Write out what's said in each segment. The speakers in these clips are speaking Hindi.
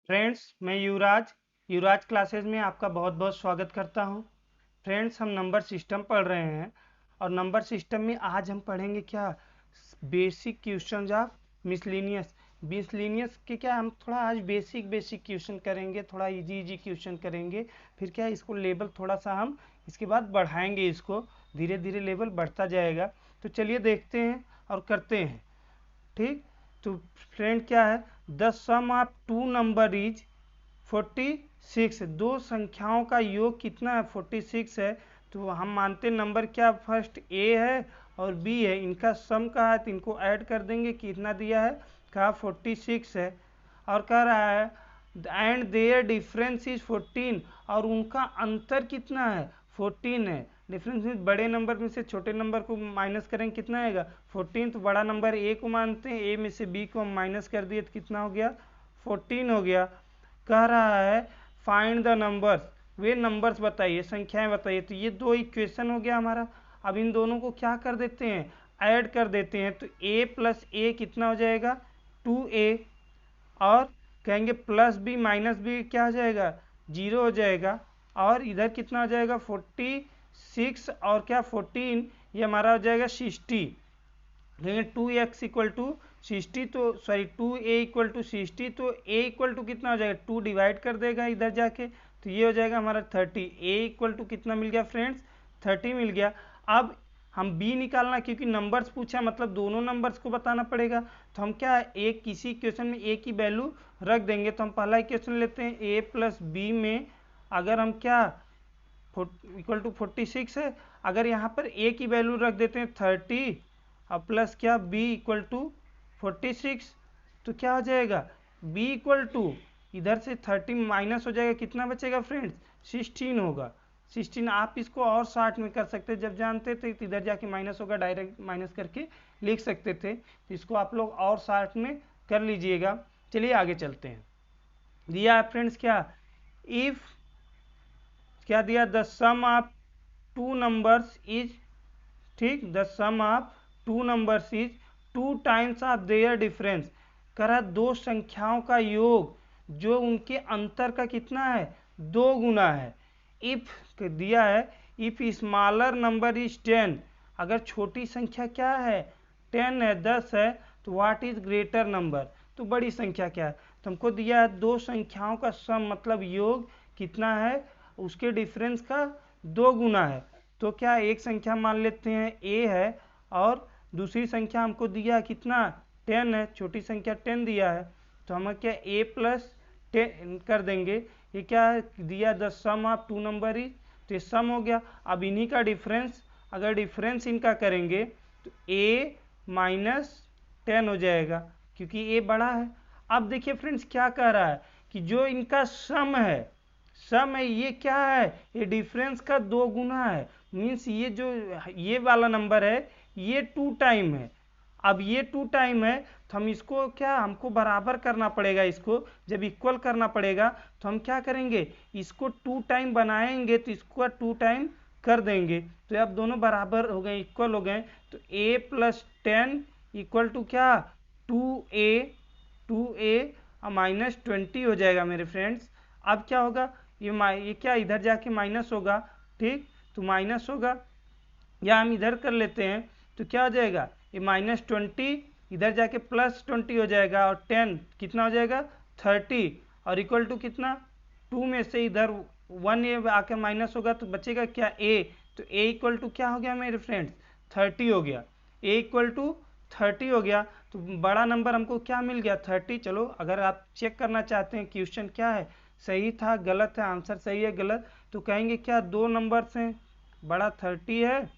फ्रेंड्स, मैं युवराज क्लासेज में आपका बहुत बहुत स्वागत करता हूं। फ्रेंड्स, हम नंबर सिस्टम पढ़ रहे हैं और नंबर सिस्टम में आज हम पढ़ेंगे क्या, basic question of miscellaneous. Miscellaneous के क्या हम थोड़ा आज बेसिक क्वेश्चन करेंगे, थोड़ा इजी क्वेश्चन करेंगे। फिर क्या इसको लेवल थोड़ा सा हम इसके बाद बढ़ाएंगे, इसको धीरे धीरे लेवल बढ़ता जाएगा। तो चलिए देखते हैं और करते हैं। ठीक, तो फ्रेंड क्या है, the sum of two number is 46। दो संख्याओं का योग कितना है, 46 है। तो हम मानते नंबर क्या, फर्स्ट ए है और बी है, इनका सम कहा है तो इनको ऐड कर देंगे। कितना दिया है, कहा 46 है। और कह रहा है एंड देयर डिफरेंस इज 14, और उनका अंतर कितना है, 14 है। डिफरेंस मीन बड़े नंबर में से छोटे नंबर को माइनस करेंगे, कितना आएगा 14। तो बड़ा नंबर ए को मानते हैं, ए में से बी को हम माइनस कर दिए तो कितना हो गया, 14 हो गया। कह रहा है find the numbers, way numbers बताइए, संख्याएं बताइए। तो ये दो इक्वेशन हो गया हमारा। अब इन दोनों को क्या कर देते हैं, ऐड कर देते हैं। तो a प्लस ए कितना हो जाएगा, 2a। और कहेंगे प्लस बी माइनस बी क्या हो जाएगा, 0 हो जाएगा। और इधर कितना हो जाएगा 46 और क्या 14, ये हमारा हो जाएगा 60। कहेंगे 2x इक्वल टू 60, तो सॉरी 2a इक्वल टू 60। तो a इक्वल टू कितना हो जाएगा, 2 डिवाइड कर देगा इधर जाके, तो ये हो जाएगा हमारा 30। a इक्वल टू कितना मिल गया फ्रेंड्स, 30 मिल गया। अब हम b निकालना, क्योंकि नंबर्स पूछा मतलब दोनों नंबर्स को बताना पड़ेगा। तो हम क्या एक किसी क्वेश्चन में a की वैल्यू रख देंगे। तो हम पहला इक्वेशन लेते हैं, a प्लस बी में अगर हम क्या इक्वल टू 46 है, अगर यहाँ पर a की वैल्यू रख देते हैं 30 और प्लस क्या b इक्वल टू 46, तो क्या हो जाएगा b इक्वल टू इधर से 30 माइनस हो जाएगा, कितना बचेगा फ्रेंड्स, 16 होगा। 16 आप इसको और 60 में कर सकते, जब जानते थे तो इधर जाके माइनस होगा, डायरेक्ट माइनस करके लिख सकते थे। तो इसको आप लोग और 60 में कर लीजिएगा। चलिए आगे चलते हैं। दिया है फ्रेंड्स क्या, इफ क्या दिया, the sum of two numbers is, ठीक, the sum of two numbers is 2 times of their difference. करा दो संख्याओं का योग जो उनके अंतर का कितना है, 2 गुना है। इफ दिया है, इफ स्मॉलर नंबर इज 10, अगर छोटी संख्या क्या है 10 है, 10 है, तो व्हाट इज ग्रेटर नंबर, तो बड़ी संख्या क्या है। तो हमको दिया है दो संख्याओं का सम मतलब योग कितना है, उसके डिफरेंस का 2 गुना है। तो क्या एक संख्या मान लेते हैं a है और दूसरी संख्या हमको दिया कितना 10 है, छोटी संख्या 10 दिया है। तो हम क्या a प्लस 10 कर देंगे। ये क्या है दिया, the sum of two number is, तो ये सम हो गया। अब इन्हीं का डिफरेंस, अगर डिफरेंस इनका करेंगे तो a माइनस 10 हो जाएगा, क्योंकि a बड़ा है। अब देखिए फ्रेंड्स क्या कह रहा है कि जो इनका सम है, सम है ये क्या है, ये डिफरेंस का 2 गुना है। मीन्स ये जो ये वाला नंबर है ये 2 टाइम है। अब ये 2 टाइम है तो हम इसको क्या, हमको बराबर करना पड़ेगा। इसको जब इक्वल करना पड़ेगा तो हम क्या करेंगे, इसको 2 टाइम बनाएंगे तो इसको 2 टाइम कर देंगे। तो अब दोनों बराबर हो गए, इक्वल हो गए। तो a प्लस 10 इक्वल टू क्या 2a माइनस 20 हो जाएगा मेरे फ्रेंड्स। अब क्या होगा, ये क्या इधर जाके माइनस होगा, ठीक, तो माइनस होगा, या हम इधर कर लेते हैं तो क्या हो जाएगा, ये माइनस 20 इधर जाके प्लस 20 हो जाएगा, और 10 कितना हो जाएगा 30, और इक्वल टू कितना 2 में से इधर 1 ये आकर माइनस होगा तो बचेगा क्या a। तो a इक्वल टू क्या हो गया मेरे फ्रेंड्स 30 हो गया, a इक्वल टू 30 हो गया। तो बड़ा नंबर हमको क्या मिल गया 30। चलो अगर आप चेक करना चाहते हैं क्वेश्चन क्या है, सही था गलत है, आंसर सही है गलत, तो कहेंगे क्या दो नंबर्स हैं, बड़ा 30 है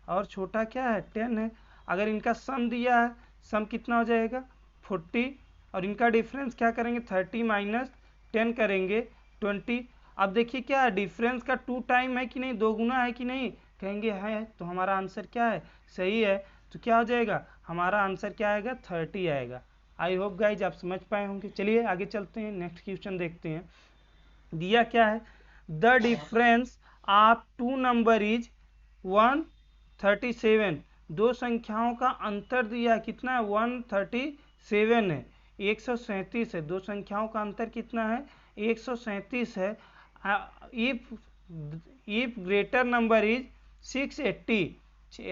और छोटा क्या है 10 है। अगर इनका सम दिया है, सम कितना हो जाएगा 40, और इनका डिफरेंस क्या करेंगे 30 माइनस 10 करेंगे 20। अब देखिए क्या डिफरेंस का 2 टाइम है कि नहीं, 2 गुना है कि नहीं, कहेंगे है, तो हमारा आंसर क्या है, सही है। तो क्या हो जाएगा, हमारा आंसर क्या आएगा 30 आएगा। आई होप गाइज आप समझ पाए होंगे। चलिए आगे चलते हैं, नेक्स्ट क्वेश्चन देखते हैं। दिया क्या है, the difference of two number is 137। दो संख्याओं का अंतर दिया कितना है 137 है। 137 है। दो संख्याओं का अंतर कितना है? 137 है। इफ ग्रेटर नंबर इज 680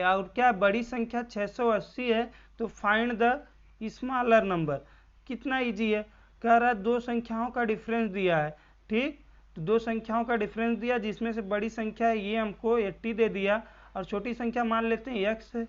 और क्या बड़ी संख्या 680 है तो फाइंड द स्मॉलर नंबर। कितना इजी है, कह रहा है दो संख्याओं का डिफरेंस दिया है। ठीक, तो दो संख्याओं का डिफरेंस दिया जिसमें से बड़ी संख्या है ये हमको 80 दे दिया और छोटी संख्या मान लेते हैं x है।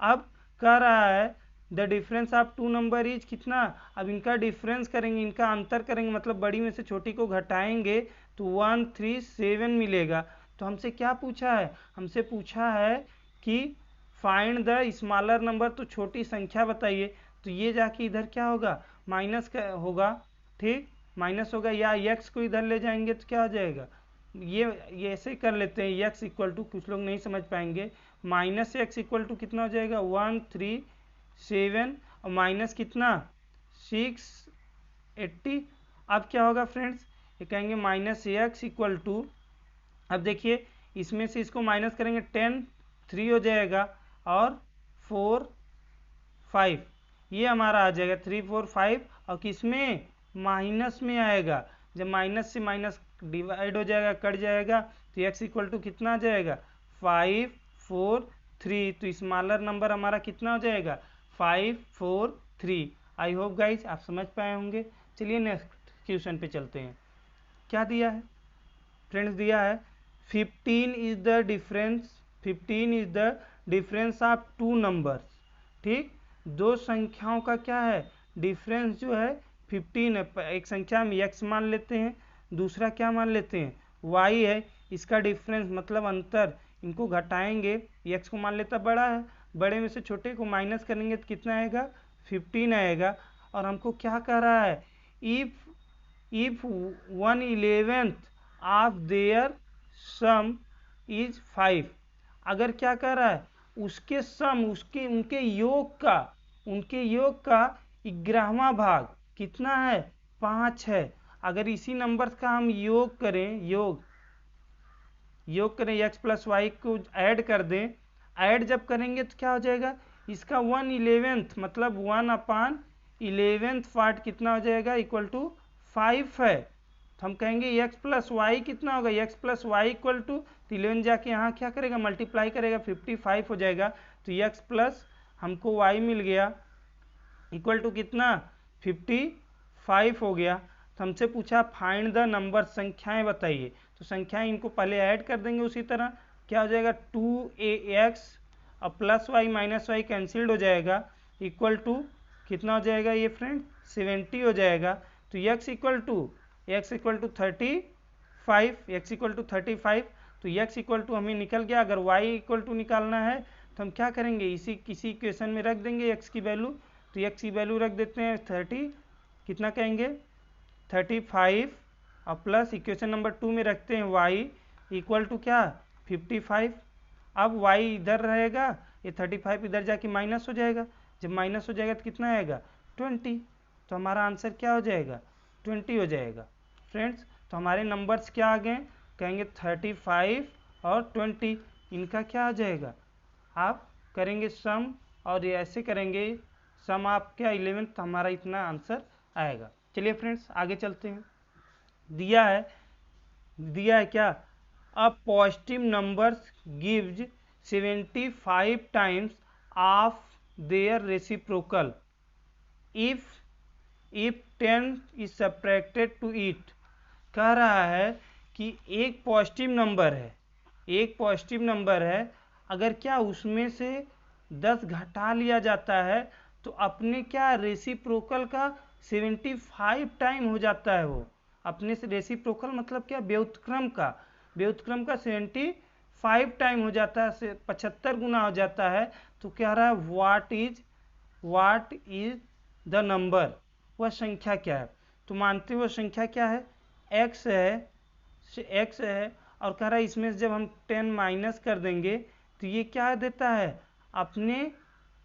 अब कह रहा है the difference of two number is कितना। अब इनका डिफरेंस करेंगे, इनका अंतर करेंगे, मतलब बड़ी में से छोटी को घटाएंगे तो 137 मिलेगा। तो हमसे क्या पूछा है? हमसे पूछा है कि फाइंड द स्मॉलर नंबर, तो छोटी संख्या बताइए। तो ये जाके इधर क्या होगा? माइनस का होगा। ठीक, माइनस होगा, या x को इधर ले जाएंगे तो क्या हो जाएगा? ये ऐसे कर लेते हैं, x इक्वल टू, कुछ लोग नहीं समझ पाएंगे, माइनस एक्स इक्वल टू कितना हो जाएगा? 137 और माइनस कितना? 680। अब क्या होगा फ्रेंड्स? ये कहेंगे माइनस एक्स इक्वल टू, अब देखिए इसमें से इसको माइनस करेंगे 10 3 हो जाएगा और 4 5, ये हमारा आ जाएगा 3 4 5 और किसमें? माइनस में आएगा। जब माइनस से माइनस डिवाइड हो जाएगा, कट जाएगा, तो x इक्वल टू कितना आ जाएगा? 5 4 3। तो स्मॉलर नंबर हमारा कितना हो जाएगा? 5 4 3। आई होप गाइज आप समझ पाए होंगे। चलिए नेक्स्ट क्वेश्चन पे चलते हैं। क्या दिया है फ्रेंड्स? दिया है 15 is the difference of two numbers. ठीक, दो संख्याओं का क्या है? डिफरेंस जो है 15 है। एक संख्या हम x मान लेते हैं, दूसरा क्या मान लेते हैं? y है। इसका डिफरेंस मतलब अंतर, इनको घटाएंगे, x को मान लेता बड़ा है, बड़े में से छोटे को माइनस करेंगे तो कितना आएगा? 15 आएगा। और हमको क्या कह रहा है? If 1/11 of their some is 5। अगर क्या कह रहा है? उसके सम, उनके योग का 11वां भाग कितना है? 5 है। अगर इसी नंबर्स का हम योग करें x प्लस वाई को ऐड कर दें, ऐड जब करेंगे तो क्या हो जाएगा? इसका 1/11 मतलब 1/11 पार्ट कितना हो जाएगा? इक्वल टू 5 है। तो हम कहेंगे x प्लस वाई कितना होगा? x plus y equal to, 11 जाके यहाँ क्या करेगा? मल्टीप्लाई करेगा, 55 हो जाएगा। तो x प्लस हमको y मिल गया इक्वल टू कितना? 55 हो गया। तो हमसे पूछा फाइंड द नंबर, संख्याएं बताइए। तो संख्याएं इनको पहले ऐड कर देंगे उसी तरह। क्या हो जाएगा? 2ax और plus y minus y cancelled हो जाएगा, इक्वल टू कितना हो जाएगा ये फ्रेंड? 70 हो जाएगा। तो x इक्वल टू 35, तो x इक्वल टू हमें निकल गया। अगर y इक्वल टू निकालना है तो हम क्या करेंगे? किसी इक्वेशन में रख देंगे x की वैल्यू। तो x की वैल्यू रख देते हैं 30, कितना कहेंगे? 35 और प्लस इक्वेशन नंबर 2 में रखते हैं y इक्वल टू क्या? 55। अब y इधर रहेगा, ये 35 इधर जाके माइनस हो जाएगा। जब माइनस हो जाएगा तो कितना आएगा? 20। तो हमारा आंसर क्या हो जाएगा? 20 हो जाएगा फ्रेंड्स। तो हमारे नंबर्स क्या आ गए? कहेंगे 35 और 20। इनका क्या आ जाएगा? आप करेंगे सम और ये ऐसे करेंगे सम आप क्या 11, तो हमारा इतना आंसर आएगा। चलिए फ्रेंड्स आगे चलते हैं। दिया है क्या? A positive numbers gives 75 times of their reciprocal if 10 is subtracted to it. कह रहा है कि एक पॉजिटिव नंबर है, अगर क्या उसमें से 10 घटा लिया जाता है तो अपने क्या रेसिप्रोकल का 75 टाइम हो जाता है। वो अपने से रेसिप्रोकल मतलब क्या? व्युत्क्रम का 75 टाइम हो जाता है, 75 गुना हो जाता है। तो कह रहा है व्हाट इज द नंबर, वह संख्या क्या है? तो मानते वो संख्या क्या है? x है और कह रहा है इसमें से जब हम 10 माइनस कर देंगे तो ये क्या देता है?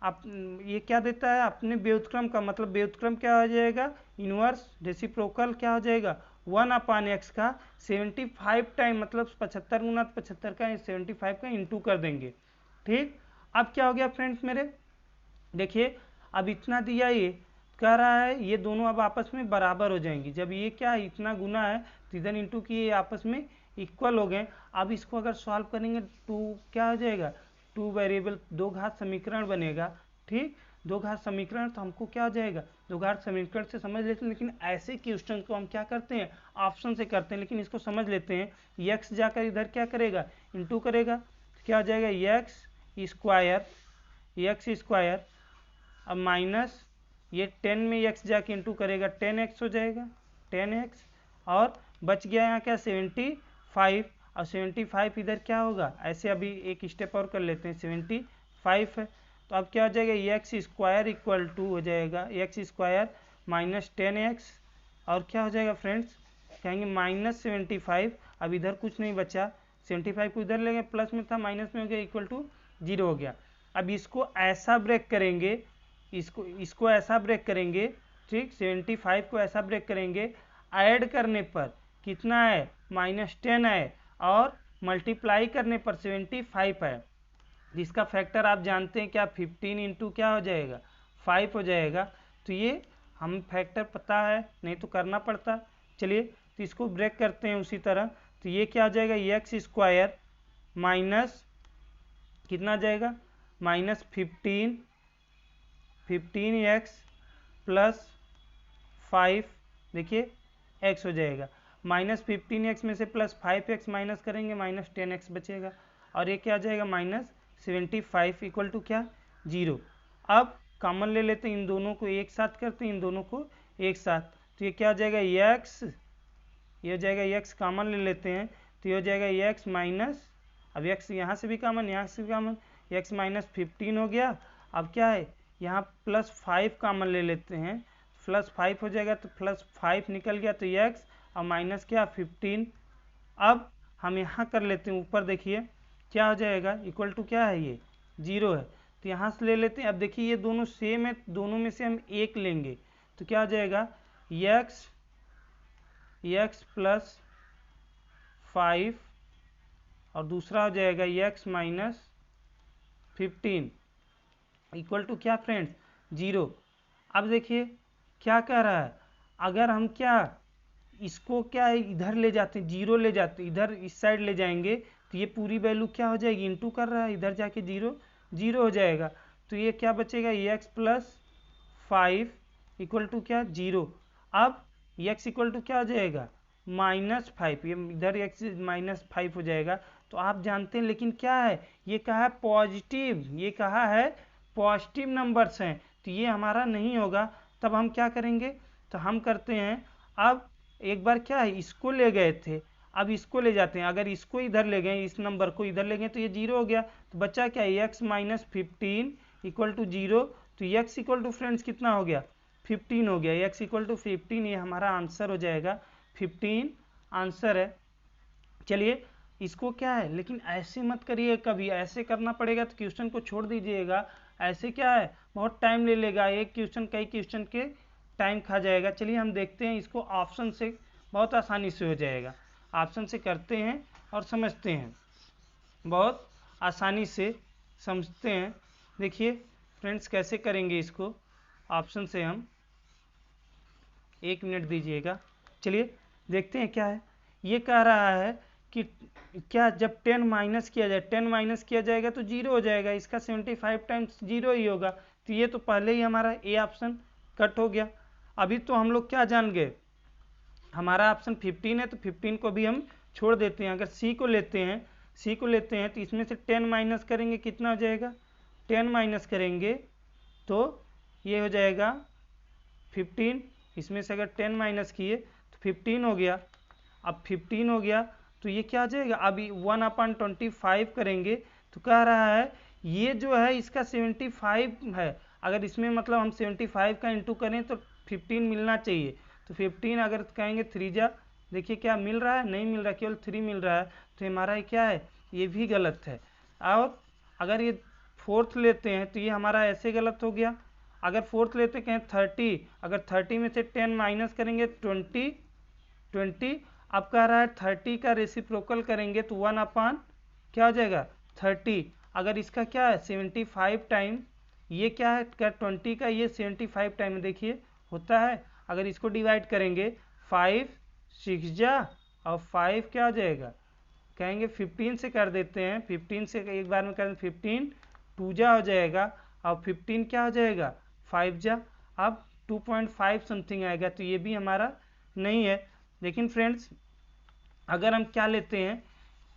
ये क्या देता है? अपने व्युत्क्रम का, मतलब व्युत्क्रम क्या हो जाएगा? इनवर्स रेसिप्रोकल क्या हो जाएगा? 1/x का 75 टाइम, मतलब 75 गुना 75 का 75 का इंटू कर देंगे। ठीक, अब क्या हो गया फ्रेंड्स मेरे? देखिए अब इतना दिया ये, कह रहा है ये दोनों अब आपस में बराबर हो जाएंगी। जब ये क्या है इतना गुना है तो इधर इंटू की ये आपस में इक्वल हो गए। अब इसको अगर सॉल्व करेंगे टू क्या हो जाएगा, टू वेरिएबल दो घात समीकरण बनेगा। ठीक, दो घात समीकरण तो हमको क्या हो जाएगा, दो घात समीकरण से समझ लेते हैं, लेकिन ऐसे क्वेश्चन को हम क्या करते हैं ऑप्शन से करते हैं। लेकिन इसको समझ लेते हैं, यक्स जाकर इधर क्या करेगा इंटू करेगा, तो क्या हो जाएगा यक्स स्क्वायर, अब माइनस ये 10 में x जाके इंटू करेगा 10x हो जाएगा 10x, और बच गया यहाँ क्या 75, और 75 इधर क्या होगा, ऐसे अभी एक स्टेप और कर लेते हैं, 75 है तो अब क्या हो जाएगा एक्स स्क्वायर इक्वल टू हो जाएगा एक्स स्क्वायर माइनस 10x, और क्या हो जाएगा फ्रेंड्स कहेंगे माइनस 75। अब इधर कुछ नहीं बचा, 75 को इधर ले गए, प्लस में था माइनस में हो गया, इक्वल टू 0 हो गया। अब इसको ऐसा ब्रेक करेंगे, इसको ऐसा ब्रेक करेंगे, ठीक, 75 को ऐसा ब्रेक करेंगे, ऐड करने पर कितना है -10 है, और मल्टीप्लाई करने पर 75 है, जिसका फैक्टर आप जानते हैं क्या 15 इंटू क्या हो जाएगा 5 हो जाएगा। तो ये हम फैक्टर पता है, नहीं तो करना पड़ता। चलिए तो इसको ब्रेक करते हैं उसी तरह, तो ये क्या हो जाएगा एक्स स्क्वायर माइनस कितना जाएगा माइनस 15x प्लस 5, देखिए x हो जाएगा, माइनस 15x में से प्लस 5x माइनस करेंगे -10x बचेगा, और ये क्या आ जाएगा -75 इक्वल टू क्या 0। अब कॉमन ले लेते हैं, इन दोनों को एक साथ करते हैं, इन दोनों को एक साथ, तो ये क्या हो जाएगा x, ये हो जाएगा x कॉमन ले लेते हैं, तो ये हो जाएगा x माइनस, अब x यहाँ से भी कॉमन यहाँ से भी कॉमन, x माइनस 15 हो गया। अब क्या है यहाँ प्लस 5 कॉमन ले लेते हैं, प्लस 5 हो जाएगा, तो प्लस 5 निकल गया तो x, और माइनस क्या 15। अब हम यहाँ कर लेते हैं, ऊपर देखिए क्या हो जाएगा इक्वल टू क्या है ये 0 है, तो यहाँ से ले लेते हैं। अब देखिए ये दोनों सेम है, दोनों में से हम एक लेंगे, तो क्या हो जाएगा x प्लस 5, और दूसरा हो जाएगा x माइनस 15 इक्वल टू क्या फ्रेंड्स 0। अब देखिए क्या कह रहा है, अगर हम क्या इसको क्या इधर ले जाते हैं, 0 ले जाते हैं, इधर इस साइड ले जाएंगे, तो ये पूरी वैल्यू क्या हो जाएगी इंटू कर रहा है, इधर जाके 0 हो जाएगा, तो ये क्या बचेगा x प्लस 5 इक्वल टू क्या 0। अब x इक्वल टू क्या हो जाएगा -5, ये इधर x -5 हो जाएगा। तो आप जानते हैं, लेकिन क्या है ये कहा है पॉजिटिव, ये कहा है पॉजिटिव नंबर्स हैं, तो ये हमारा नहीं होगा। तब हम क्या करेंगे, तो हम करते हैं, अब एक बार क्या है इसको ले गए थे, अब इसको ले जाते हैं, अगर इसको इधर ले गए, इस नंबर को इधर ले गए, तो ये 0 हो गया, तो बच्चा क्या x माइनस 15 इक्वल टू 0, तो x इक्वल टू फ्रेंड्स कितना हो गया 15 हो गया, x इक्वल टू 15, ये हमारा आंसर हो जाएगा 15 आंसर है। चलिए इसको क्या है, लेकिन ऐसे मत करिए, कभी ऐसे करना पड़ेगा तो क्वेश्चन को छोड़ दीजिएगा, ऐसे क्या है बहुत टाइम ले लेगा, एक क्वेश्चन कई क्वेश्चन के टाइम खा जाएगा। चलिए हम देखते हैं इसको, ऑप्शन से बहुत आसानी से हो जाएगा, ऑप्शन से करते हैं और समझते हैं, बहुत आसानी से समझते हैं। देखिए फ्रेंड्स कैसे करेंगे इसको, ऑप्शन से हम 1 मिनट दीजिएगा। चलिए देखते हैं क्या है, ये कह रहा है कि क्या जब 10 माइनस किया जाए, 10 माइनस किया जाएगा तो 0 हो जाएगा, इसका 75 टाइम्स 0 ही होगा, तो ये तो पहले ही हमारा ए ऑप्शन कट हो गया। अभी तो हम लोग क्या जान गए, हमारा ऑप्शन 15 है, तो 15 को भी हम छोड़ देते हैं। अगर सी को लेते हैं तो इसमें से 10 माइनस करेंगे कितना हो जाएगा, 10 माइनस करेंगे तो ये हो जाएगा 15, इसमें से अगर 10 माइनस किए तो 15 हो गया। अब 15 हो गया तो ये क्या आ जाएगा, अभी 1/25 करेंगे, तो कह रहा है ये जो है इसका 75 है, अगर इसमें मतलब हम 75 का इंटू करें तो 15 मिलना चाहिए, तो 15 अगर कहेंगे 3 जा, देखिए क्या मिल रहा है, नहीं मिल रहा, केवल 3 मिल रहा है, तो हमारा क्या है ये भी गलत है। और अगर ये 4th लेते हैं तो ये हमारा ऐसे गलत हो गया, अगर 4th लेते कहें 30, अगर 30 में से 10 माइनस करेंगे 20, अब कह रहा है 30 का रेसिप्रोकल करेंगे तो 1/क्या हो जाएगा 30, अगर इसका क्या है 75 टाइम ये क्या है क्या 20 का ये 75 टाइम देखिए होता है। अगर इसको डिवाइड करेंगे 5 6 जा और 5 क्या हो जाएगा, कहेंगे 15 से कर देते हैं, 15 से एक बार में कर 15 2 जा हो जाएगा और 15 क्या हो जाएगा 5 जा। अब 2.5 समथिंग आएगा, तो ये भी हमारा नहीं है। लेकिन फ्रेंड्स अगर हम क्या लेते हैं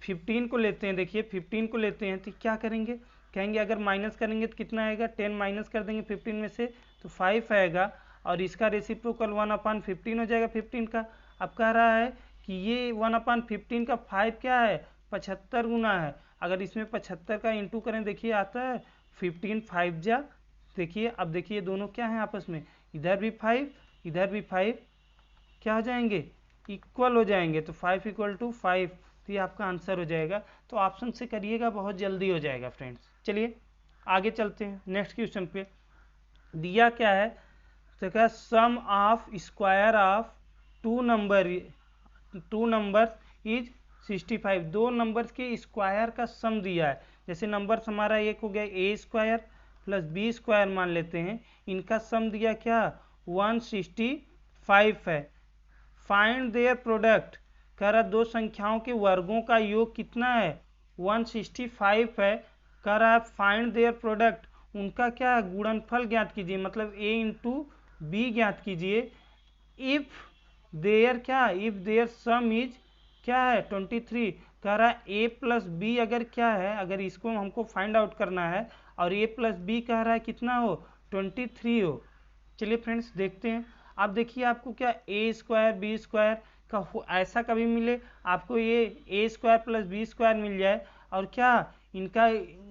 15 को लेते हैं, देखिए 15 को लेते हैं तो क्या करेंगे, कहेंगे अगर माइनस करेंगे तो कितना आएगा, 10 माइनस कर देंगे 15 में से तो 5 आएगा और इसका रेसिप्रोकल 1/15 हो जाएगा 15 का। अब कह रहा है कि ये 1/15 का 5 क्या है 75 गुना है। अगर इसमें 75 का इंटू करें देखिए आता है 15 5 जा, देखिए अब देखिए दोनों क्या है आपस में, इधर भी 5 इधर भी 5 क्या हो जाएंगे इक्वल हो जाएंगे, तो 5 = 5, तो ये आपका आंसर हो जाएगा। तो ऑप्शन से करिएगा बहुत जल्दी हो जाएगा फ्रेंड्स। चलिए आगे चलते हैं नेक्स्ट क्वेश्चन पे। दिया क्या है, तो क्या sum of square of two number is 65। दो नंबर्स के स्क्वायर का सम दिया है। जैसे नंबर्स हमारा एक हो गया a² प्लस b² मान लेते हैं, इनका सम दिया क्या 165 है। फाइंड देयर प्रोडक्ट, कह रहा दो संख्याओं के वर्गों का योग कितना है 165 है। कह रहा है फाइंड देयर प्रोडक्ट, उनका क्या है गुणनफल ज्ञात कीजिए, मतलब a इंटू बी ज्ञात कीजिए। इफ देयर क्या, इफ देयर सम इज क्या है 23। कह रहा है a प्लस बी अगर क्या है, अगर इसको हमको फाइंड आउट करना है और a प्लस बी कह रहा है कितना हो 23 हो। चलिए फ्रेंड्स देखते हैं। अब देखिए आपको क्या a² b² का ऐसा कभी मिले आपको ये a² प्लस b² मिल जाए और क्या इनका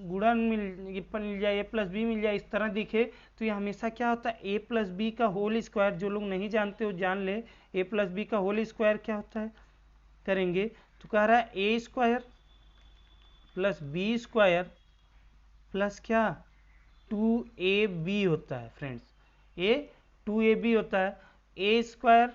गुणन मिल जाए a प्लस बी मिल जाए, इस तरह दिखे, तो ये हमेशा क्या होता है a प्लस बी का होल स्क्वायर। जो लोग नहीं जानते हो जान ले, a प्लस बी का होल स्क्वायर क्या होता है करेंगे, तो कह रहा है a² प्लस b² प्लस क्या 2ab होता है फ्रेंड्स, a 2ab होता है a²,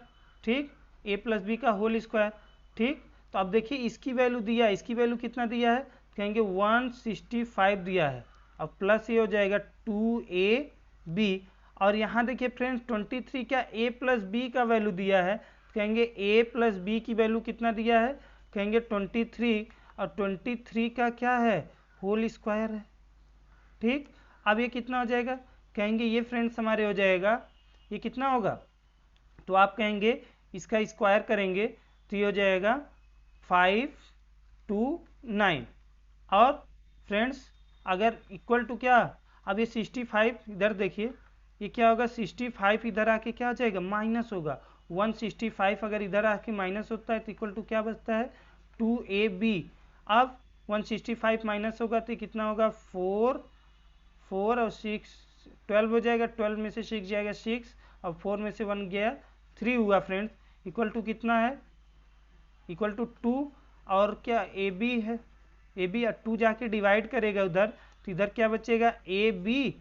ठीक a प्लस बी का होल स्क्वायर, ठीक। तो अब देखिए इसकी वैल्यू दिया है, इसकी वैल्यू कितना दिया है कहेंगे 165 दिया है, अब प्लस ये हो जाएगा 2ab। और यहाँ देखिए फ्रेंड्स 23 क्या a प्लस बी का वैल्यू दिया है, कहेंगे a प्लस बी की वैल्यू कितना दिया है कहेंगे 23, और 23 का क्या है होल स्क्वायर है, ठीक। अब ये कितना हो जाएगा कहेंगे ये फ्रेंड्स हमारे हो जाएगा, ये कितना होगा, तो आप कहेंगे इसका स्क्वायर करेंगे तो ये हो जाएगा 529। और फ्रेंड्स अगर इक्वल टू क्या, अब ये 65 इधर देखिए ये क्या होगा 65 इधर आके क्या हो जाएगा माइनस होगा, 165 अगर इधर आके माइनस होता है तो इक्वल टू क्या बचता है 2ab। अब 165 माइनस होगा तो कितना होगा 4 और 6 12 हो जाएगा, 12 में से 6 जाएगा 6 और 4 में से 1 गया 3 हुआ फ्रेंड्स, इक्वल टू कितना है इक्वल टू 2। और क्या ए बी है, ए बी 2 जाके डिवाइड करेगा उधर तो इधर क्या बचेगा ए बी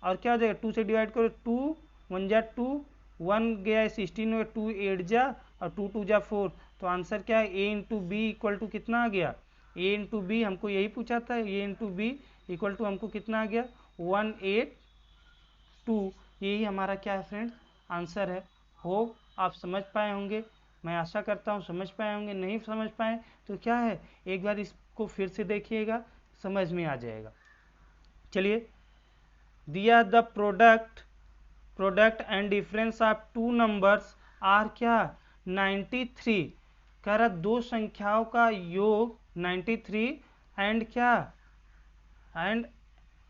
और क्या हो जाएगा 2 से डिवाइड करो 2 1 जा 2 1 गया 16 में 2 8 जा और 2 2 जा 4, तो आंसर क्या है ए इंटू बी इक्वल टू कितना आ गया, ए इंटू बी हमको यही पूछा था, ए इंटू बी इक्वल टू हमको कितना आ गया 182। यही हमारा क्या है फ्रेंड्स आंसर है। होप आप समझ पाए होंगे, मैं आशा करता हूँ समझ पाए होंगे, नहीं समझ पाए तो क्या है एक बार इसको फिर से देखिएगा समझ में आ जाएगा। चलिए दिया the product and difference of two numbers are क्या 93। कह रहा दो संख्याओं का योग 93 एंड क्या एंड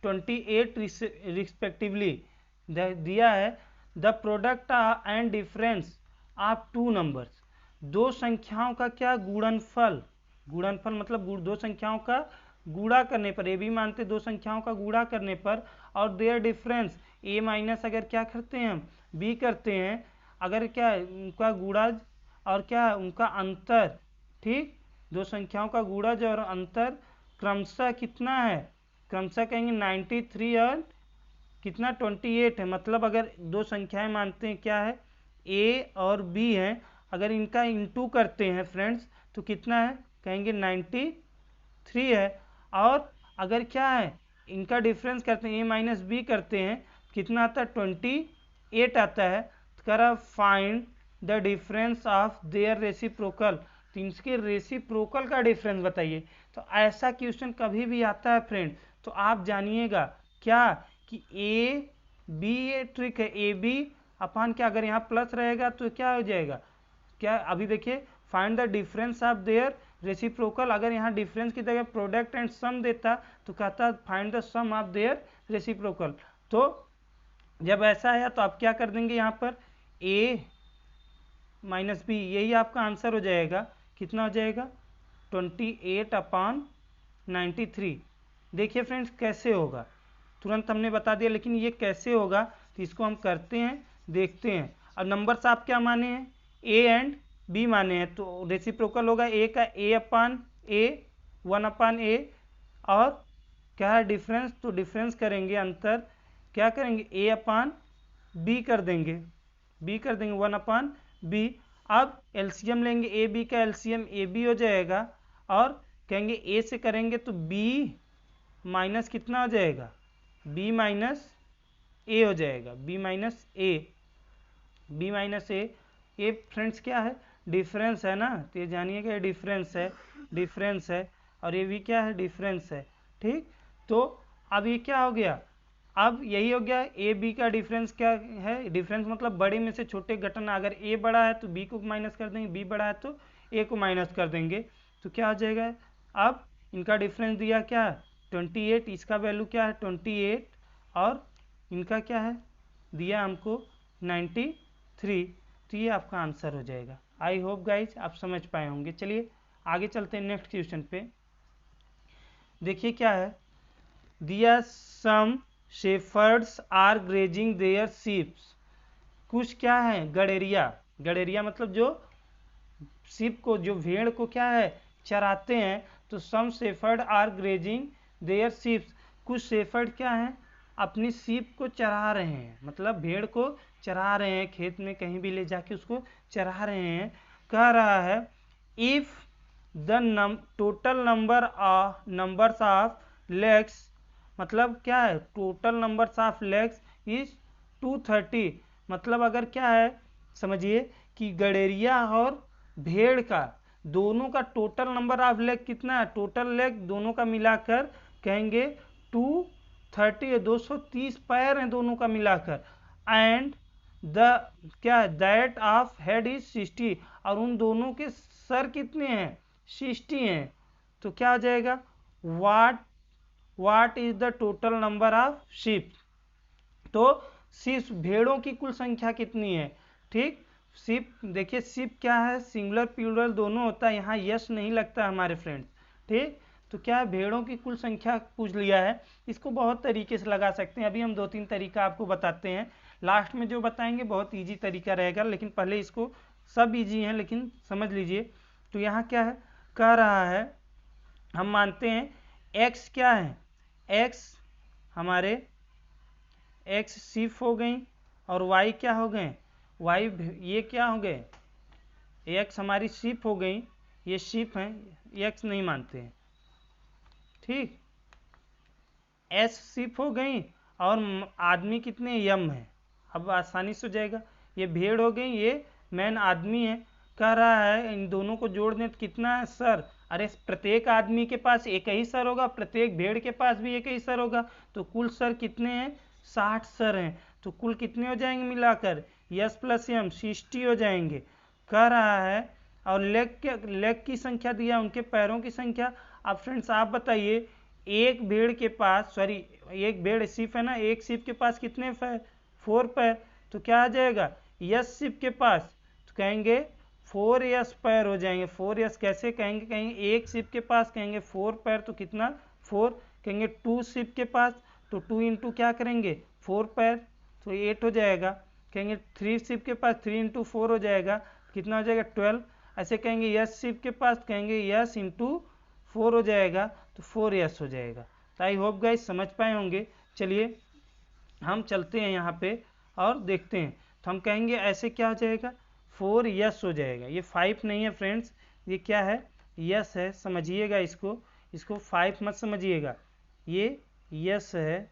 28 रिस्पेक्टिवली दिया है। The product and difference of two numbers, दो संख्याओं का क्या गुणनफल, गुणनफल मतलब दो संख्याओं का गुणा करने पर, ये भी मानते दो संख्याओं का गुणा करने पर, और देयर डिफरेंस a माइनस अगर क्या करते हैं हम b करते हैं, अगर क्या उनका गुणाज और क्या उनका अंतर, ठीक दो संख्याओं का गुणाज और अंतर क्रमशः कितना है, क्रमशः कहेंगे 93 और कितना 28 है। मतलब अगर दो संख्याएं मानते हैं क्या है a और b है, अगर इनका इंटू करते हैं फ्रेंड्स तो कितना है कहेंगे 93 है। और अगर क्या है इनका डिफरेंस करते हैं, a माइनस बी करते हैं, कितना आता है 28 आता है। तो कह रहा find the difference of their reciprocal, तो इनके रेसिप्रोकल का डिफरेंस बताइए। तो ऐसा क्वेश्चन कभी भी आता है फ्रेंड तो आप जानिएगा क्या कि ए बी, ये ट्रिक है, ए बी अपान क्या, अगर यहाँ प्लस रहेगा तो क्या हो जाएगा, क्या अभी देखिए find the difference of their reciprocal, अगर यहाँ डिफरेंस की जगह प्रोडक्ट एंड सम देता तो कहता find the sum of their reciprocal. तो जब ऐसा है तो आप क्या कर देंगे, यहाँ पर a माइनस बी, यही आपका आंसर हो जाएगा। कितना हो जाएगा 28/93। देखिए फ्रेंड्स कैसे होगा, तुरंत हमने बता दिया, लेकिन ये कैसे होगा तो इसको हम करते हैं, देखते हैं। अब नंबर्स आप क्या माने हैं, a एंड b माने हैं, तो रेसिप्रोकल होगा a का a/a 1/a, और क्या है डिफरेंस, तो डिफरेंस करेंगे अंतर, क्या करेंगे a/b कर देंगे, b कर देंगे 1/b। अब एलसीएम लेंगे, ए बी का एलसीएम ए बी हो जाएगा, और कहेंगे a से करेंगे तो b माइनस कितना हो जाएगा, b माइनस ए हो जाएगा, b माइनस ए। ये फ्रेंड्स क्या है, डिफरेंस है ना, तो ये जानिएगा ये डिफरेंस है, और ये भी क्या है, डिफरेंस है। ठीक, तो अब ये क्या हो गया, अब यही हो गया ए बी का डिफरेंस क्या है, डिफरेंस मतलब बड़े में से छोटे घटना, अगर ए बड़ा है तो बी को माइनस कर देंगे, बी बड़ा है तो ए को माइनस कर देंगे, तो क्या हो जाएगा। अब इनका डिफरेंस दिया क्या 28, इसका वैल्यू क्या है 28, और इनका क्या है दिया हमको 93, तो ये आपका आंसर हो जाएगा। आई होप गाइज आप समझ पाए होंगे। चलिए आगे चलते हैं नेक्स्ट क्वेश्चन पे। देखिए क्या है दिया, some shepherds are grazing their sheeps, कुछ क्या है गड़ेरिया मतलब जो शीप को, जो भेड़ को क्या है चराते हैं, तो some shepherd are grazing their sheeps, कुछ शेफर्ड क्या है अपनी शीप को चरा रहे हैं, मतलब भेड़ को चरा रहे हैं, खेत में कहीं भी ले जाके उसको चरा रहे हैं। कह रहा है if the total numbers of legs, मतलब क्या है total numbers of legs is 230, मतलब अगर क्या है समझिए कि गड़ेरिया और भेड़ का दोनों का टोटल नंबर ऑफ लेग कितना है, टोटल लेग दोनों का मिलाकर कहेंगे 230, 230 पैर हैं दोनों का मिलाकर, एंड द क्या है दैट ऑफ हेड इज 60, और उन दोनों के सर कितने हैं 60 हैं, तो क्या हो जाएगा what is the total number of sheep, तो शीप भेड़ों की कुल संख्या कितनी है। ठीक, शीप देखिए शीप क्या है सिंगुलर प्लूरल दोनों होता है, यहाँ यस नहीं लगता हमारे फ्रेंड्स। ठीक, तो क्या है भेड़ों की कुल संख्या पूछ लिया है, इसको बहुत तरीके से लगा सकते हैं, अभी हम 2-3 तरीका आपको बताते हैं, लास्ट में जो बताएंगे बहुत ईजी तरीका रहेगा, लेकिन पहले इसको, सब ईजी हैं लेकिन समझ लीजिए। तो यहाँ क्या है कह रहा है, हम मानते हैं एक्स क्या है, एक्स हमारे एक्स शीप हो गई, और वाई क्या हो गए, वाई ये क्या हो गए, एक्स हमारी शीप हो गई, ये शीप हैं, एक्स नहीं मानते हैं। ठीक, एस शीप हो गई, और आदमी कितने यम है, अब आसानी से हो जाएगा, ये भेड़ हो गई, ये मैन आदमी है। कह रहा है इन दोनों को जोड़ दें तो कितना है सर, अरे प्रत्येक आदमी के पास एक ही सर होगा, प्रत्येक भेड़ के पास भी एक ही सर होगा, तो कुल सर कितने हैं 60 सर हैं, तो कुल कितने हो जाएंगे मिलाकर यस प्लस एम 60 हो जाएंगे। कह रहा है और लेग की संख्या दिया, उनके पैरों की संख्या। अब फ्रेंड्स आप बताइए एक भेड़ के पास, सॉरी एक भेड़ शीप है ना, एक शीप के पास कितने पैर 4 पैर, तो क्या आ जाएगा यस शीप के पास, तो कहेंगे 4 यस पैर हो जाएंगे। 4 यस कैसे कहेंगे, कहेंगे एक शीप के पास कहेंगे 4 पैर, तो कितना 4, कहेंगे 2 शीप के पास तो 2 इंटू क्या करेंगे 4 पैर, तो 8 हो जाएगा। कहेंगे 3 शीप के पास 3 इंटू 4 हो जाएगा, कितना हो जाएगा 12। ऐसे कहेंगे यस शीप के पास कहेंगे यस इंटू 4 हो जाएगा, तो 4 यस हो जाएगा। तो आई होप गाइस समझ पाए होंगे। चलिए हम चलते हैं यहाँ पे और देखते हैं, तो हम कहेंगे ऐसे क्या हो जाएगा 4 यस हो जाएगा, ये 5 नहीं है फ्रेंड्स, ये क्या है यस है, समझिएगा इसको 5 मत समझिएगा, ये यस है,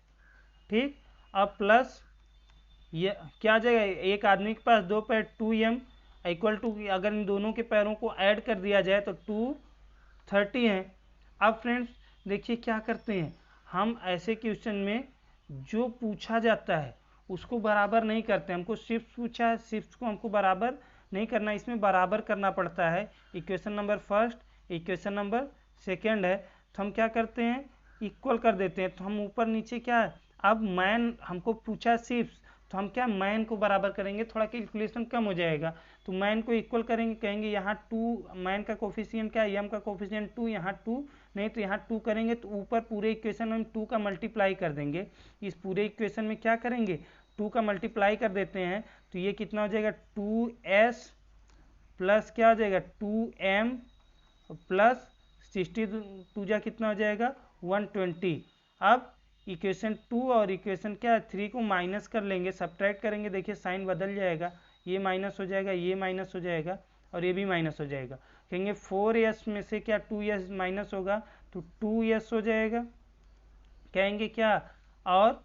ठीक। अब प्लस ये क्या आ जाएगा, एक आदमी के पास 2 पैर 2m इक्वल टू, अगर इन दोनों के पैरों को ऐड कर दिया जाए तो 230 है। अब फ्रेंड्स देखिए क्या करते हैं हम, ऐसे क्वेश्चन में जो पूछा जाता है उसको बराबर नहीं करते। हमको शिफ्ट पूछा है, शिफ्ट को हमको बराबर नहीं करना, इसमें बराबर करना पड़ता है। Equation number first, equation number second है, तो हम क्या करते हैं इक्वल कर देते हैं। तो हम ऊपर नीचे क्या है, अब मैन हमको पूछा शिफ्ट, तो हम क्या मैन को बराबर करेंगे, थोड़ा कैलकुलेशन कम हो जाएगा। तो मैन को इक्वल करेंगे, कहेंगे यहाँ 2, मैन का कोफिशिएंट क्या है, एम का कोफिशिएंट 2, यहाँ 2 नहीं तो यहाँ 2 करेंगे, तो ऊपर पूरे इक्वेशन में हम 2 का मल्टीप्लाई कर देंगे। इस पूरे इक्वेशन में क्या करेंगे 2 का मल्टीप्लाई कर देते हैं, तो ये कितना हो जाएगा 2s प्लस क्या हो जाएगा 2m प्लस 62 जा कितना हो जाएगा 120। अब इक्वेशन 2 और इक्वेशन क्या 3 को माइनस कर लेंगे, सब्ट्रैक्ट करेंगे, देखिए साइन बदल जाएगा, ये माइनस हो जाएगा, ये माइनस हो जाएगा और ये भी माइनस हो जाएगा। कहेंगे 4s में से क्या 2s माइनस होगा तो 2s हो जाएगा। कहेंगे क्या, और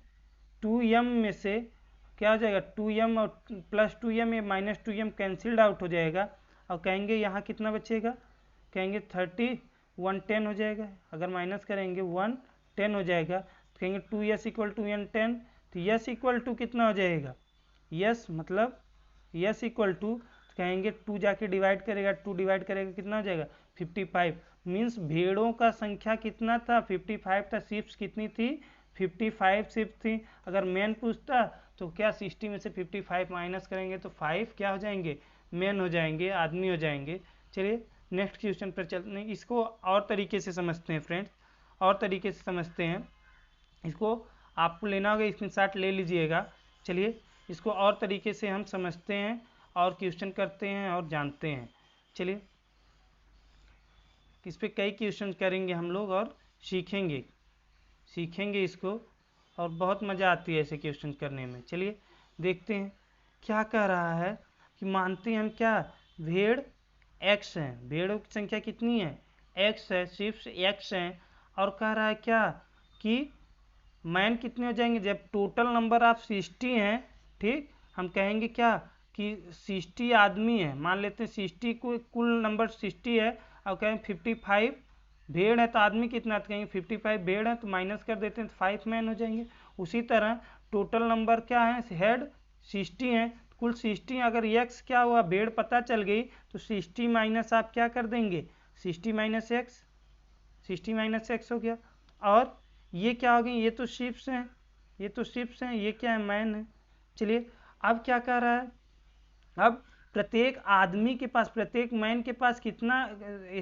2m में से क्या हो जाएगा 2m और प्लस 2m, ये माइनस 2m कैंसिल्ड आउट हो जाएगा। और कहेंगे यहाँ कितना बचेगा, कहेंगे 30 110 हो जाएगा, अगर माइनस करेंगे 110 हो जाएगा। तो कहेंगे 2s इक्वल टू 110, तो यस इक्वल टू कितना हो जाएगा, यस मतलब यस इक्वल टू कहेंगे 2 जाके डिवाइड करेगा, 2 डिवाइड करेगा कितना हो जाएगा 55। मीन्स भेड़ों का संख्या कितना था 55 था, शिप्स कितनी थी 55 शिप थी। अगर मैन पूछता तो क्या 60 में से 55 माइनस करेंगे तो 5 क्या हो जाएंगे मैन हो जाएंगे, आदमी हो जाएंगे। चलिए नेक्स्ट क्वेश्चन पर चलते हैं, इसको और तरीके से समझते हैं फ्रेंड्स, और तरीके से समझते हैं। इसको आपको लेना होगा, स्क्रीनशॉट ले लीजिएगा। चलिए इसको और तरीके से हम समझते हैं और क्वेश्चन करते हैं और जानते हैं। चलिए इस पे कई क्वेश्चन करेंगे हम लोग और सीखेंगे इसको, और बहुत मज़ा आती है ऐसे क्वेश्चन करने में। चलिए देखते हैं क्या कह रहा है कि मानते हैं हम क्या भेड़ x हैं, भेड़ों की संख्या कितनी है x है, सिर्फ x हैं, और कह रहा है क्या कि मैन कितने हो जाएंगे, जब टोटल नंबर ऑफ 60 हैं, ठीक, हम कहेंगे क्या कि 60 आदमी है, मान लेते हैं 60 को कुल नंबर 60 है, और कहें 55 भेड़ है तो आदमी कितना, तो कहेंगे 55 भेड़ है तो माइनस कर देते हैं तो 5 मैन हो जाएंगे। उसी तरह टोटल नंबर क्या है हेड 60 हैं, कुल 60, अगर x क्या हुआ भेड़ पता चल गई तो 60 माइनस आप क्या कर देंगे 60 माइनस एक्स, 60 माइनस एक्स हो गया। और ये क्या हो गई, ये तो शिप्स हैं, ये तो शिप्स हैं, ये क्या है मैन है। चलिए अब क्या कर रहा है, अब प्रत्येक आदमी के पास, प्रत्येक मैन के पास कितना,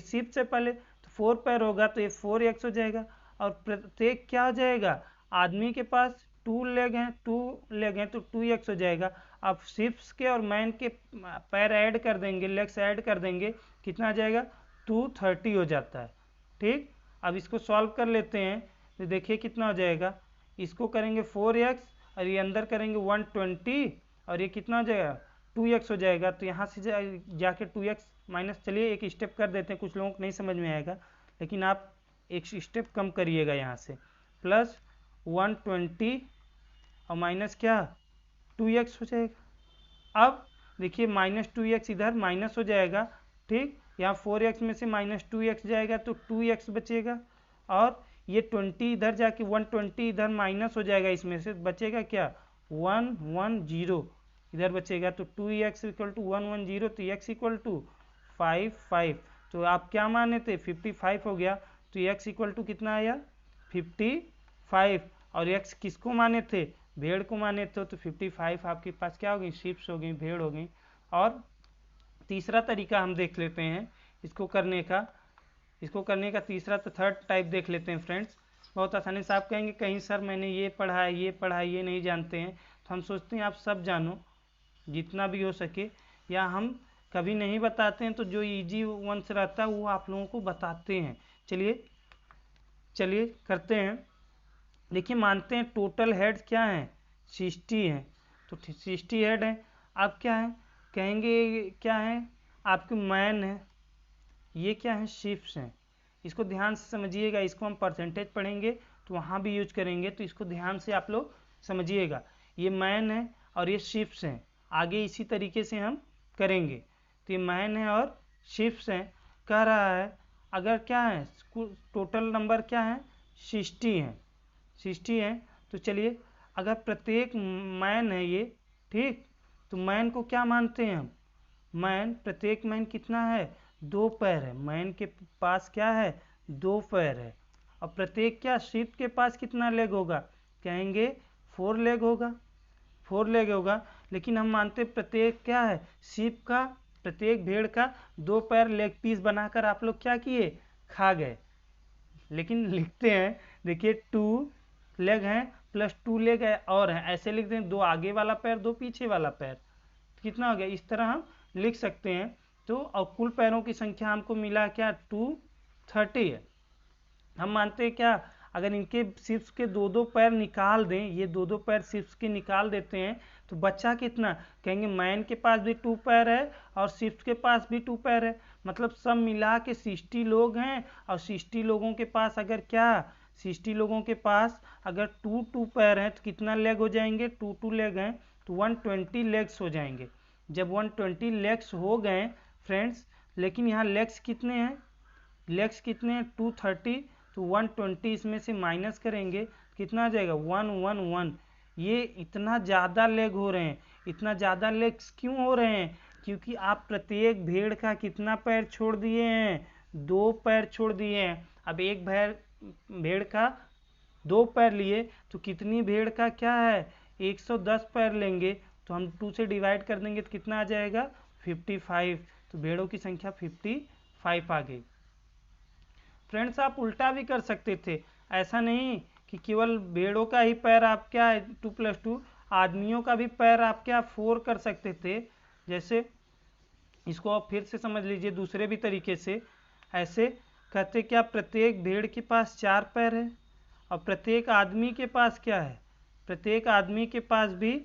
शिप से पहले तो 4 पैर होगा तो ये 4x हो जाएगा, और प्रत्येक क्या हो जाएगा आदमी के पास 2 लेग हैं, 2 लेग हैं तो 2x हो जाएगा। अब शिप्स के और मैन के पैर ऐड कर देंगे, लेग्स ऐड कर देंगे, कितना आ जाएगा 230 हो जाता है, ठीक। अब इसको सॉल्व कर लेते हैं तो देखिए कितना हो जाएगा, इसको करेंगे 4x और ये अंदर करेंगे 120 और ये कितना हो जाएगा 2x हो जाएगा। तो यहाँ से जाके 2x माइनस, चलिए एक स्टेप कर देते हैं, कुछ लोगों को नहीं समझ में आएगा लेकिन आप एक स्टेप कम करिएगा, यहाँ से प्लस 120 और माइनस क्या 2x हो जाएगा। अब देखिए माइनस 2x इधर माइनस हो जाएगा, ठीक, यहाँ 4x में से माइनस 2x जाएगा तो 2x बचेगा, और ये 20 इधर जाके 120 इधर माइनस हो जाएगा, इसमें से बचेगा क्या 110 इधर बचेगा, तो 2x इक्वल टू 110 तो x इक्वल टू 5 तो आप क्या माने थे 55 हो गया, तो x इक्वल टू कितना आया 55, और x किसको माने थे भेड़ को माने थे, तो 55 आपके पास क्या हो गई शिप्स हो गई, भेड़ हो गई। और तीसरा तरीका हम देख लेते हैं इसको करने का तीसरा तो थर्ड टाइप देख लेते हैं फ्रेंड्स। बहुत आसानी से आप कहेंगे कहीं सर मैंने ये पढ़ा है ये नहीं जानते हैं, तो हम सोचते हैं आप सब जानो जितना भी हो सके, या हम कभी नहीं बताते हैं तो जो इजी वंस रहता है वो आप लोगों को बताते हैं। चलिए करते हैं। देखिए मानते हैं टोटल हेड्स क्या हैं 60 हैं, तो 60 हेड हैं। अब क्या है कहेंगे क्या है आपके मैन है, ये क्या है शिप्स हैं। इसको ध्यान से समझिएगा, इसको हम परसेंटेज पढ़ेंगे तो वहाँ भी यूज करेंगे। तो इसको ध्यान से आप लोग समझिएगा। ये मैन है और ये शिप्स हैं, आगे इसी तरीके से हम करेंगे। तो ये मैन है और शिप्स हैं। कह रहा है अगर क्या है टोटल नंबर क्या है 60 है, 60 है। तो चलिए अगर प्रत्येक मैन है ये, ठीक, तो मैन को क्या मानते हैं हम, मैन प्रत्येक मैन कितना है 2 पैर है, मैन के पास क्या है 2 पैर है। और प्रत्येक क्या शिप के पास कितना लेग होगा, कहेंगे 4 लेग होगा, 4 लेग होगा। लेकिन हम मानते प्रत्येक क्या है शिप का, प्रत्येक भेड़ का 2 पैर लेग पीस बनाकर आप लोग क्या किए खा गए। लेकिन लिखते हैं देखिए 2 लेग हैं प्लस 2 लेग है और है, ऐसे लिख दें 2 आगे वाला पैर 2 पीछे वाला पैर, कितना हो गया, इस तरह हम लिख सकते हैं। तो और कुल पैरों की संख्या हमको मिला क्या 230 है। हम मानते हैं क्या अगर इनके शिप्स के 2-2 पैर निकाल दें, ये 2-2 पैर शिप्स के निकाल देते हैं तो बच्चा कितना, कहेंगे मैन के पास भी 2 पैर है और शिप्स के पास भी 2 पैर है, मतलब सब मिला के 60 लोग हैं। और 60 लोगों के पास अगर क्या 60 लोगों के पास अगर 2 पैर हैं तो कितना लेग हो जाएंगे 2 लेग हैं तो 120 लेग्स हो जाएंगे। जब 120 लेग्स हो गए फ्रेंड्स, लेकिन यहाँ लेग्स कितने हैं, लेग्स कितने हैं 230, तो 120 इसमें से माइनस करेंगे कितना आ जाएगा 111। ये इतना ज़्यादा लेग हो रहे हैं, इतना ज़्यादा लेग्स क्यों हो रहे हैं, क्योंकि आप प्रत्येक भेड़ का कितना पैर छोड़ दिए हैं 2 पैर छोड़ दिए हैं। अब एक भेड़ का 2 पैर लिए तो कितनी भेड़ का क्या है 110 पैर लेंगे, तो हम 2 से डिवाइड कर देंगे तो कितना आ जाएगा 55। तो भेड़ों की संख्या 55 आ गई। फ्रेंड्स आप उल्टा भी कर सकते थे, ऐसा नहीं कि केवल भेड़ों का ही पैर आप क्या है 2 + 2, आदमियों का भी पैर आप क्या 4 कर सकते थे। जैसे इसको आप फिर से समझ लीजिए दूसरे भी तरीके से, ऐसे कहते क्या प्रत्येक भेड़ के पास 4 पैर है और प्रत्येक आदमी के पास क्या है, प्रत्येक आदमी के पास भी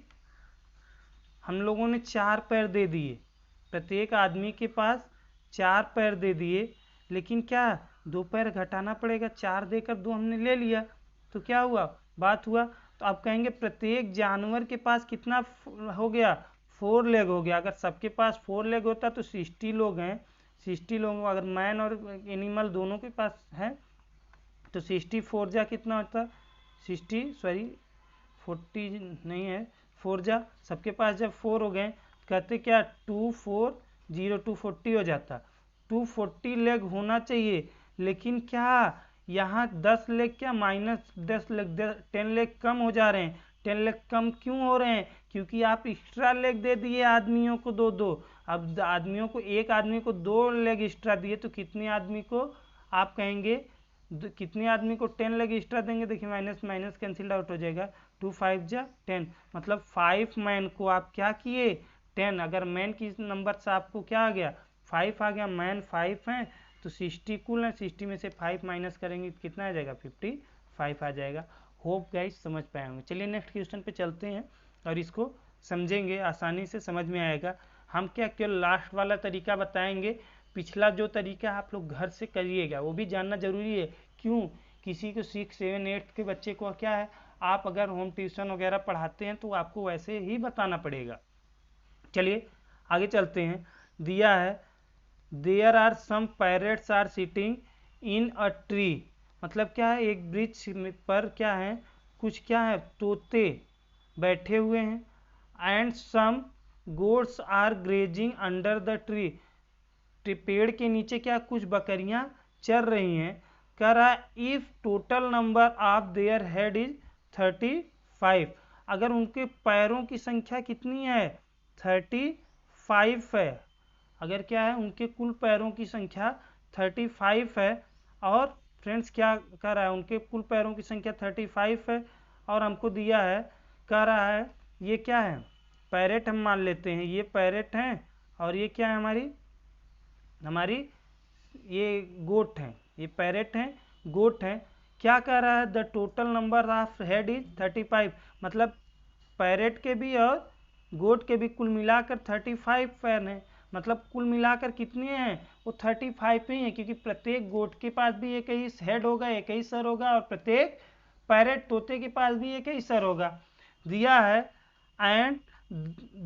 हम लोगों ने 4 पैर दे दिए, प्रत्येक आदमी के पास 4 पैर दे दिए। लेकिन क्या 2 पैर घटाना पड़ेगा, 4 देकर 2 हमने ले लिया तो क्या हुआ बात हुआ। तो आप कहेंगे प्रत्येक जानवर के पास कितना हो गया 4 लेग हो गया। अगर सबके पास 4 लेग होता तो 60 लोग हैं, 60 लोग अगर मैन और एनिमल दोनों के पास है तो 64 जा कितना होता 40 नहीं है 4 जा, सबके पास जब 4 हो गए कहते क्या 240 हो जाता, 240 लेग होना चाहिए। लेकिन क्या यहाँ 10 लेग क्या माइनस 10 लेग 10 लेग कम हो जा रहे हैं। 10 लेग कम क्यों हो रहे हैं, क्योंकि आप एक्स्ट्रा लेग दे दिए आदमियों को 2-2। अब आदमियों को एक आदमी को 2 लेग एक्स्ट्रा दिए तो कितने आदमी को आप कहेंगे कितने आदमी को 10 लेग एक्स्ट्रा देंगे, देखिए माइनस माइनस कैंसिल आउट हो जाएगा, 2 5 जा 10, मतलब 5 मैन को आप क्या किए 10। अगर मैन की नंबर से आपको क्या आ गया 5 आ गया, मैन 5 हैं तो 60 कुल है, 60 में से 5 माइनस करेंगे तो कितना आ जाएगा 55 आ जाएगा। होप गाइस समझ पाए होंगे। चलिए नेक्स्ट क्वेश्चन पे चलते हैं और इसको समझेंगे, आसानी से समझ में आएगा। हम क्या केवल लास्ट वाला तरीका बताएंगे, पिछला जो तरीका आप लोग घर से करिएगा वो भी जानना जरूरी है। क्यों, किसी को 6, 7, 8 के बच्चे को क्या है आप अगर होम ट्यूशन वगैरह पढ़ाते हैं तो आपको वैसे ही बताना पड़ेगा। चलिए आगे चलते हैं। दिया है there are some parrots are sitting in a tree, मतलब क्या है एक वृक्ष पर क्या है कुछ क्या है तोते बैठे हुए हैं। And some goats are grazing under the tree, पेड़ के नीचे क्या कुछ बकरियां चर रही हैं। कह रहा है if total number of their head is 35, अगर उनके पैरों की संख्या कितनी है 35 है, अगर क्या है उनके कुल पैरों की संख्या 35 है। और फ्रेंड्स क्या कह रहा है उनके कुल पैरों की संख्या 35 है और हमको दिया है, कह रहा है ये क्या है पैरेट हम मान लेते हैं, ये पैरेट हैं और ये क्या है हमारी ये गोट हैं, ये पैरेट हैं गोट हैं। क्या कह रहा है the total number of head is 35, मतलब पैरेट के भी और गोट के भी कुल मिलाकर 35 पैर हैं, मतलब कुल मिलाकर कितने हैं वो 35 ही हैं, क्योंकि प्रत्येक गोट के पास भी एक ही हेड होगा एक ही सर होगा और प्रत्येक पैरेट तोते के पास भी एक ही सर होगा। दिया है and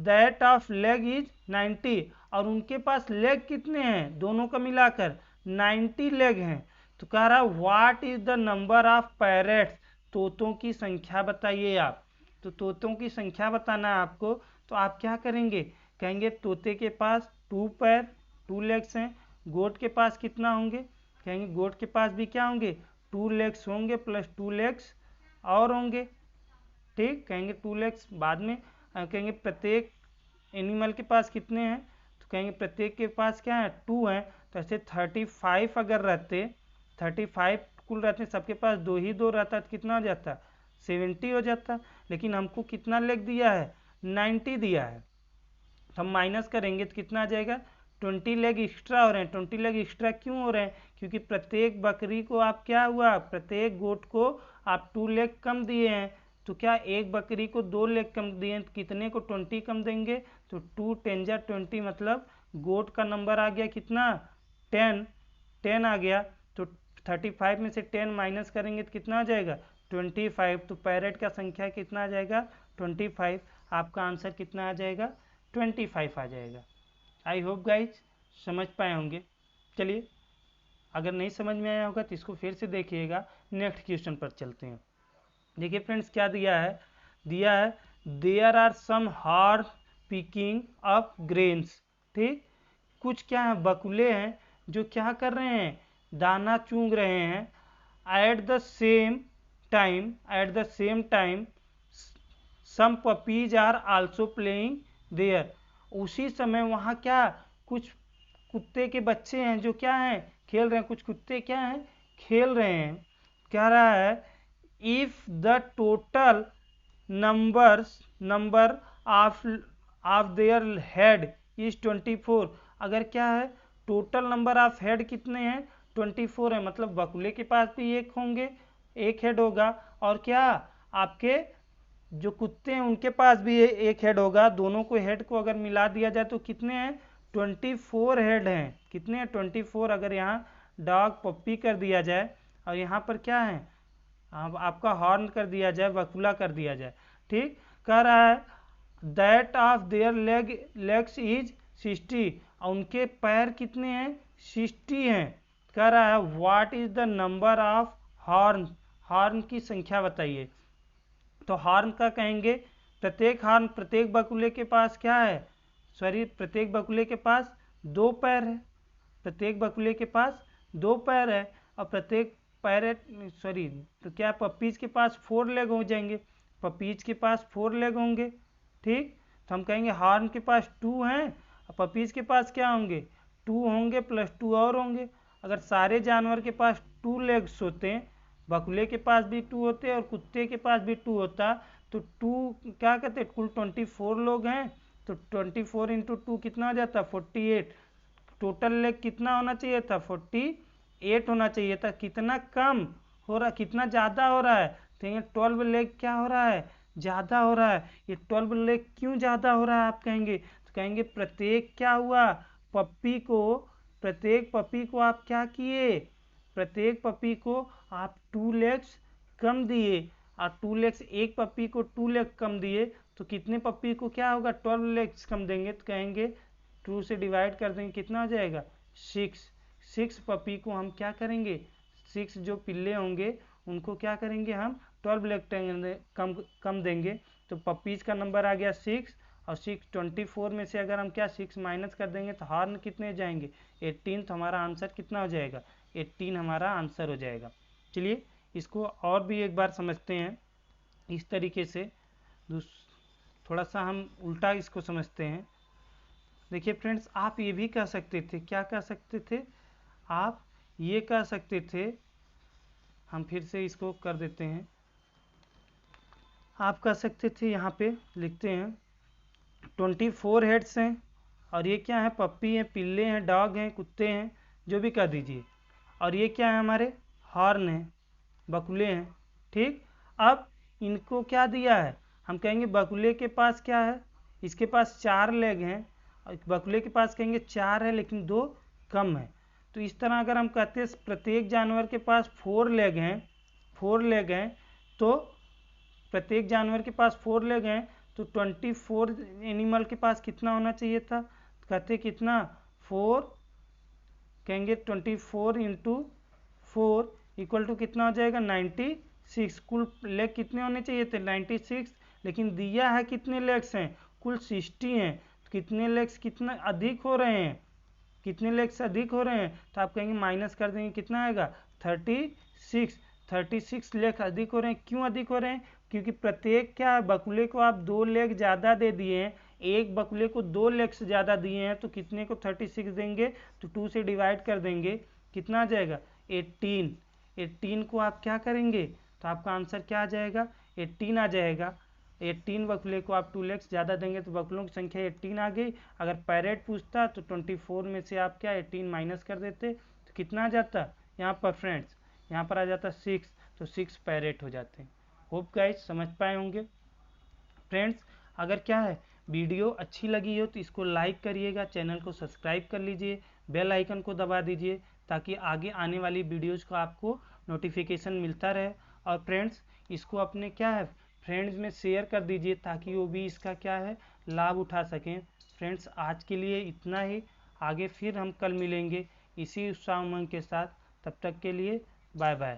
that of leg is 90, और उनके पास लेग कितने हैं दोनों का मिलाकर 90 लेग हैं। तो कह रहा है what is the number of parrots, तोतों की संख्या बताइए आप। तो तोतों की संख्या बताना है आपको, तो आप क्या करेंगे, कहेंगे तोते के पास 2 पैर 2 लेग्स हैं। गोट के पास कितना होंगे, कहेंगे गोट के पास भी क्या होंगे 2 लेग्स होंगे प्लस 2 लेग्स और होंगे। ठीक, कहेंगे 2 लेग्स बाद में। कहेंगे प्रत्येक एनिमल के पास कितने हैं, तो कहेंगे प्रत्येक के पास क्या है 2 हैं। तो ऐसे 35 अगर रहते, 35 कुल रहते, सबके पास 2 ही 2 रहता तो कितना हो जाता 70 हो जाता। लेकिन हमको कितना लेग दिया है 90 दिया है, तो हम माइनस करेंगे तो कितना आ जाएगा 20 लेग एक्स्ट्रा हो रहे हैं। 20 लेग एक्स्ट्रा क्यों हो रहे हैं, क्योंकि प्रत्येक बकरी को आप क्या हुआ, प्रत्येक गोट को आप 2 लेग कम दिए हैं। तो क्या एक बकरी को 2 लेग कम दिए तो कितने को 20 कम देंगे, तो 2 10 जा 20, मतलब गोट का नंबर आ गया कितना 10 आ गया। तो 35 में से 10 माइनस करेंगे तो कितना आ जाएगा 25। तो पैरेट का संख्या कितना आ जाएगा 25। आपका आंसर कितना आ जाएगा 25 आ जाएगा। आई होप गाइज समझ पाए होंगे। चलिए, अगर नहीं समझ में आया होगा तो इसको फिर से देखिएगा। नेक्स्ट क्वेश्चन पर चलते हैं। देखिए फ्रेंड्स क्या दिया है, there are some horn picking up grains. ठीक, कुछ क्या है बकुले हैं जो क्या कर रहे हैं दाना चूंग रहे हैं। At the same time some puppies are also playing there. उसी समय वहाँ क्या कुछ कुत्ते के बच्चे हैं जो क्या हैं खेल रहे हैं। कुछ कुत्ते क्या हैं खेल रहे हैं। कह रहा है if the total number of their head is 24। अगर क्या है टोटल नंबर ऑफ हेड कितने हैं 24 है, मतलब बकुले के पास भी एक होंगे, एक हेड होगा, और क्या आपके जो कुत्ते हैं उनके पास भी एक हेड होगा। दोनों को हेड को अगर मिला दिया जाए तो कितने हैं 24 हेड हैं। कितने हैं 24। अगर यहाँ डॉग पप्पी कर दिया जाए और यहाँ पर क्या है आपका हॉर्न कर दिया जाए, बकुला कर दिया जाए। ठीक, कह रहा है that of their legs is 60, और उनके पैर कितने हैं 60 हैं। कह रहा है what is the number of horn की संख्या बताइए। तो हॉर्न का कहेंगे प्रत्येक बकुले के पास क्या है, प्रत्येक बकुले के पास 2 पैर है। प्रत्येक बकुले के पास 2 पैर है, और प्रत्येक तो क्या पपीज के पास 4 लेग हो जाएंगे। पपीज के पास 4 लेग होंगे। ठीक, तो हम कहेंगे हॉर्न के पास 2 हैं और पपीज के पास क्या होंगे 2 होंगे प्लस 2 और होंगे। अगर सारे जानवर के पास 2 लेग्स होते हैं, बकुले के पास भी 2 होते और कुत्ते के पास भी 2 होता, तो 2 क्या कहते हैं कुल 24 लोग हैं। तो 24 इंटू 2 कितना हो जाता 48। टोटल लेग कितना होना चाहिए था 48 होना चाहिए था। कितना कम हो रहा, कितना ज़्यादा हो रहा है, तो ये 12 लेग क्या हो रहा है ज़्यादा हो रहा है। ये 12 लेग क्यों ज़्यादा हो रहा है आप कहेंगे, तो कहेंगे प्रत्येक क्या हुआ प्रत्येक पपी को आप क्या किए, प्रत्येक पपी को आप 2 लेग्स कम दिए, और 2 लेग्स एक पपी को 2 लेग कम दिए तो कितने पपी को क्या होगा 12 लेग्स कम देंगे। तो कहेंगे 2 से डिवाइड कर देंगे कितना हो जाएगा 6 पपी को हम क्या करेंगे 6 जो पिल्ले होंगे उनको क्या करेंगे हम 12 लेग कम देंगे। तो पपीज का नंबर आ गया 6, और 24 में से अगर हम क्या 6 माइनस कर देंगे तो हॉर्न कितने जाएंगे 18। तो हमारा आंसर कितना हो जाएगा 18 हमारा आंसर हो जाएगा। चलिए इसको और भी एक बार समझते हैं इस तरीके से, थोड़ा सा हम उल्टा इसको समझते हैं। देखिए फ्रेंड्स आप ये भी कह सकते थे, क्या कह सकते थे आप ये कह सकते थे, हम फिर से इसको कर देते हैं। आप कह सकते थे यहाँ पे लिखते हैं 24 हेड्स हैं, और ये क्या है पप्पी हैं, पिल्ले हैं, डॉग हैं, कुत्ते हैं, जो भी कह दीजिए, और ये क्या है हमारे हॉर्न हैं, बकुले हैं। ठीक, अब इनको क्या दिया है, हम कहेंगे बकुले के पास क्या है, इसके पास 4 लेग हैं, और बकुले के पास कहेंगे 4 है लेकिन 2 कम है। तो इस तरह अगर हम कहते हैं प्रत्येक जानवर के पास 4 लेग हैं, तो प्रत्येक जानवर के पास 4 लेग हैं, तो 24 एनिमल के पास कितना होना चाहिए था, कहते कितना 4 कहेंगे 24 इंटू 4 इक्वल टू कितना हो जाएगा 96। कुल लेग कितने होने चाहिए थे 96, लेकिन दिया है कितने लेग्स हैं कुल 60 हैं, तो कितने लेग्स कितना अधिक हो रहे हैं, कितने लेग्स अधिक हो रहे हैं, तो आप कहेंगे माइनस कर देंगे कितना आएगा 36 लेग अधिक हो रहे हैं। क्यों अधिक हो रहे हैं, क्योंकि प्रत्येक क्या बकुले को आप 2 लेग ज़्यादा दे दिए हैं, एक बकुले को 2 लेग्स ज़्यादा दिए हैं, तो कितने को 36 देंगे, तो 2 से डिवाइड कर देंगे, कितना आ जाएगा 18 को आप क्या करेंगे, तो आपका आंसर क्या आ जाएगा 18 आ जाएगा। 18 बकुले को आप 2 लेग्स ज़्यादा देंगे तो बकुलों की संख्या 18 आ गई। अगर पैरेट पूछता तो 24 में से आप क्या 18 माइनस कर देते तो कितना आ जाता यहाँ पर फ्रेंड्स, यहाँ पर आ जाता 6, तो 6 पैरेट हो जाते हैं। होप गाइस समझ पाए होंगे। फ्रेंड्स अगर क्या है वीडियो अच्छी लगी हो तो इसको लाइक करिएगा, चैनल को सब्सक्राइब कर लीजिए, बेल आइकन को दबा दीजिए ताकि आगे आने वाली वीडियोस का आपको नोटिफिकेशन मिलता रहे। और फ्रेंड्स इसको अपने क्या है फ्रेंड्स में शेयर कर दीजिए ताकि वो भी इसका क्या है लाभ उठा सकें। फ्रेंड्स आज के लिए इतना ही, आगे फिर हम कल मिलेंगे इसी उत्साह उमंग के साथ। तब तक के लिए बाय बाय।